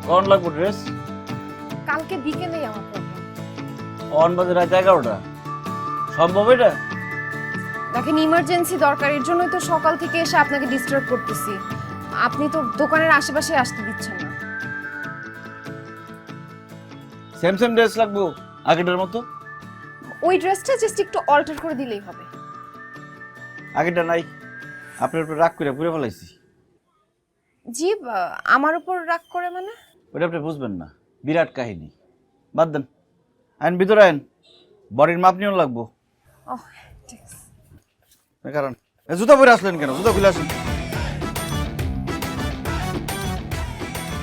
কোন লাগবে ড্রেস? কালকে বিকেলেই আমার প্রোগ্রাম। অন বাজে রাত 11টা। সম্ভব এটা? দেখেন ইমার্জেন্সি দরকার, এর জন্যই তো সকাল থেকে এসে আপনাকে ডিস্টার্ব করতেছি। আপনি তো দোকানের আশেপাশে আসতে দিচ্ছেন না। সেম সেম ড্রেস লাগবো আগেটার মতো? ওই ড্রেসটা জাস্ট একটু অল্টার করে দিলেই হবে। আগেটা নাই, আপনার উপর রাগ করে পুড়ে ফেলাইছি। জি, আমার উপর রাগ করে মানে? ওটা আপনি বুঝবেন না, বিরাট কাহিনী। বাদ দেন, আইন ভিতরে আইন, বডির মাপ নিয়েও লাগবো। ওহ ঠিক আছে। কারণ জুতা পরে আসলেন কেন? জুতা খুলে আসেন,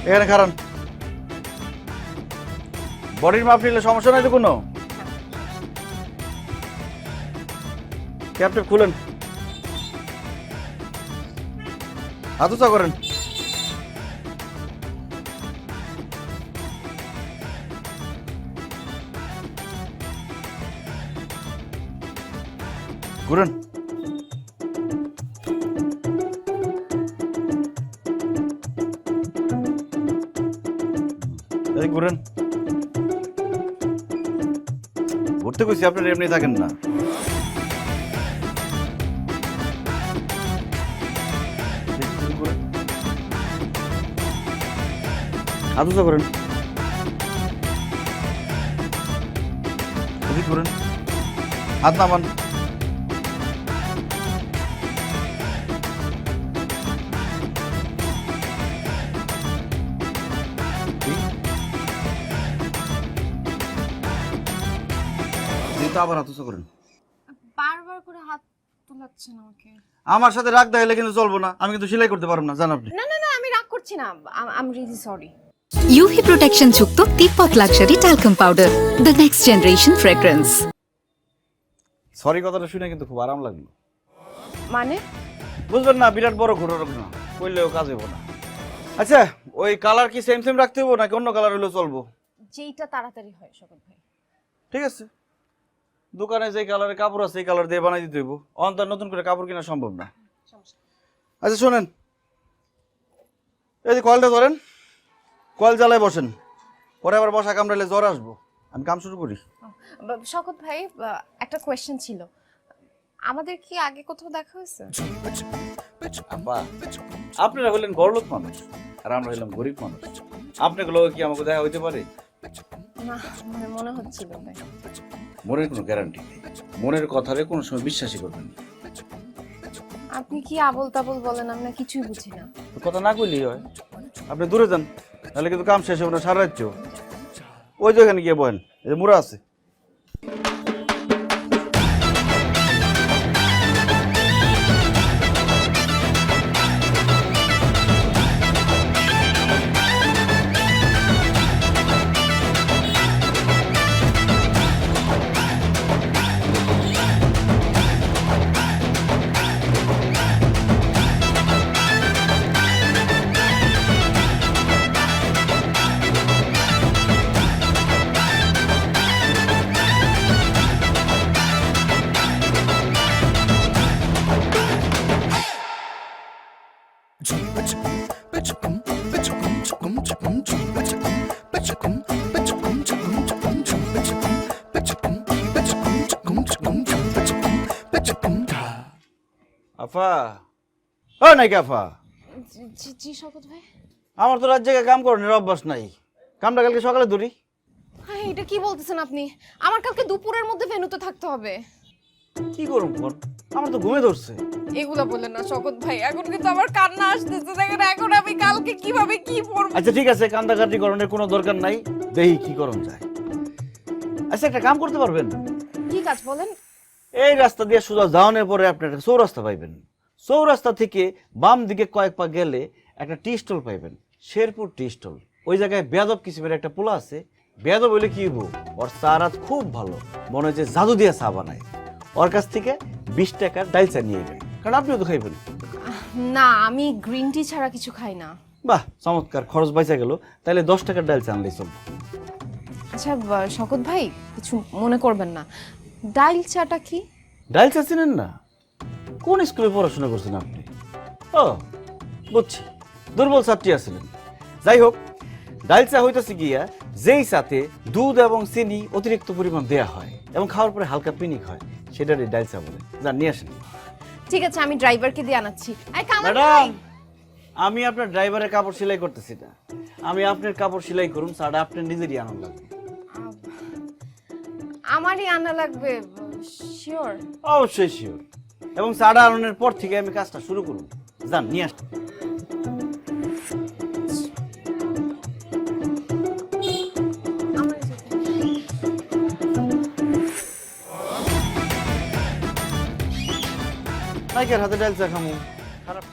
এখানে কারণ বডির মাপ নিলে সমস্যা নাই তো কোনো? ক্যাপটা খুলেন, হাত উঁচা করেন। ঘুরেন, এই ঘুরেন। ঘুরতে কইছি, আপনারা এমনি থাকেন না। হাত উঁচা করেন, এদিক ঘুরেন, হাত নামান। আবার হাত উঁচা করেন। বারবার করে হাত তোলাচ্ছেন আমাকে। আমার সাথে রাগ দেখাইলে কিন্তু চলবো না, আমি কিন্তু সেলাই করতে পারবো না, জান আপনি। না না না, আমি রাগ করছি না, I am really sorry. UV protection যুক্ত Tibet luxury talcum powder, the next generation fragrance. Sorry কথাটা শুনে কিন্তু খুব আরাম লাগলো। মানে? বুঝবেন না, বিরাট বড় ঘটনা না, কইলেও কাজ হইব না। আচ্ছা, ওই কালার কি সেম সেম রাখতে হইব নাকি অন্য কালার হইলেও চলবো? যেইটা তাড়াতাড়ি হয় শকত ভাই। ঠিক আছে, দোকানে যে কালারের কাপড় আছে এই কালার দিয়ে বানাই দিতে হইব, অন্তর নতুন করে কাপড় কেনা সম্ভব না। আচ্ছা শোনেন, এই যে কয়েলটা ধরেন, কয়েল জ্বালায় বসেন, পরে আবার বসা কামড়াইলে জ্বর আসবো। আমি কাম শুরু করি। শকত ভাই, একটা কোয়েশ্চেন ছিল, আমাদের কি আগে কোথাও দেখা হয়েছে? আপা, আপনারা হলেন বড়লোক মানুষ আর আমরা হইলাম গরিব মানুষ, আপনাগুলো কি আমাকে দেখা হইতে পারে? না, মানে মনে হচ্ছিল ভাই। মনের কোনো গ্যারান্টি নেই, মনের কথারে কোনো সময় বিশ্বাসই করবেন না। আপনি কি আবল তাবল বলেন, আমরা কিছুই বুঝি না। কথা না কইলেই হয়, আপনি দূরে যান, তাহলে কিন্তু কাম শেষ হবে না সারা রাজ্য। ওই যে ওখানে গিয়ে বলেন, এই যে মুড়া আছে। আফা, ও নাকি আফা, জি জি শকত ভাই। আমার তো রাত জেগে কাম করানোর অভ্যাস নাই, কামটা কালকে সকালে ধরি। হ্যাঁ, এটা কি বলতেছেন আপনি? আমার কালকে দুপুরের মধ্যে ভেন্যুতে থাকতে হবে। কি করুম কোন, আমার তো ঘুমে ধরছে। এগুলা বললেন না শকত ভাই, এখন কিন্তু আমার কান্না আসতেছে। দেখেন এখন আমি কালকে কিভাবে কি পড়ব। আচ্ছা ঠিক আছে, কান্দাকাটি করণের কোনো দরকার নাই, দেখি কি করণ যায়। আচ্ছা একটা কাম করতে পারবেন? কি কাজ বলেন? এই রাস্তা দিয়ে সোজা যাওয়ানোর পরে আপনি একটা চৌরাস্তা পাইবেন, চৌরাস্তা থেকে বাম দিকে কয়েক পা গেলে একটা টি স্টল পাইবেন, শেরপুর টি স্টল। ওই জায়গায় বেয়াদব কিসিমের একটা পোলা আছে, বেয়াদব বলে কি হবো, ওর চা রাত খুব ভালো, মনে হয় যে জাদু দিয়ে চা বানায়। ওর কাছ থেকে 20 টাকার ডাইল চা নিয়ে যাবেন, কারণ আপনিও তো খাইবেন। না, আমি গ্রিন টি ছাড়া কিছু খাই না। বাহ চমৎকার, খরচ বাইচা গেল, তাহলে 10 টাকার ডাইল চা আনলেই চলবে। আচ্ছা শকত ভাই, কিছু মনে করবেন না, ডাইল চাটা কি? ডাইল চা চিনেন না? কোন স্কুলে পড়াশোনা করছেন আপনি? ও বুঝছি, দুর্বল ছাত্রী আছিলেন। যাই হোক, ডাল চা হইতেছে গিয়া যেই চাতে দুধ এবং চিনি অতিরিক্ত পরিমাণ দেয়া হয় এবং খাওয়ার পরে হালকা পিনিক হয়, সেটারই ডাল চা বলে। যান নিয়ে আসেন। ঠিক আছে, আমি ড্রাইভারকে দিয়ে আনাচ্ছি। এই কামাল ম্যাডাম, ভাই, আমি আপনার ড্রাইভারের কাপড় সেলাই করতেছি না, আমি আপনার কাপড় সেলাই করুন, চাটা আপনার নিজেরই আনন্দ লাগবে। আমারই আনা লাগবে, শিওর? অবশ্যই শিওর। এবং চাটা আনানোর পর থেকে আমি কাজটা শুরু করুন। যান নিয়ে আসেন। নাইকের হাতে ডাল চা খামু, খারাপ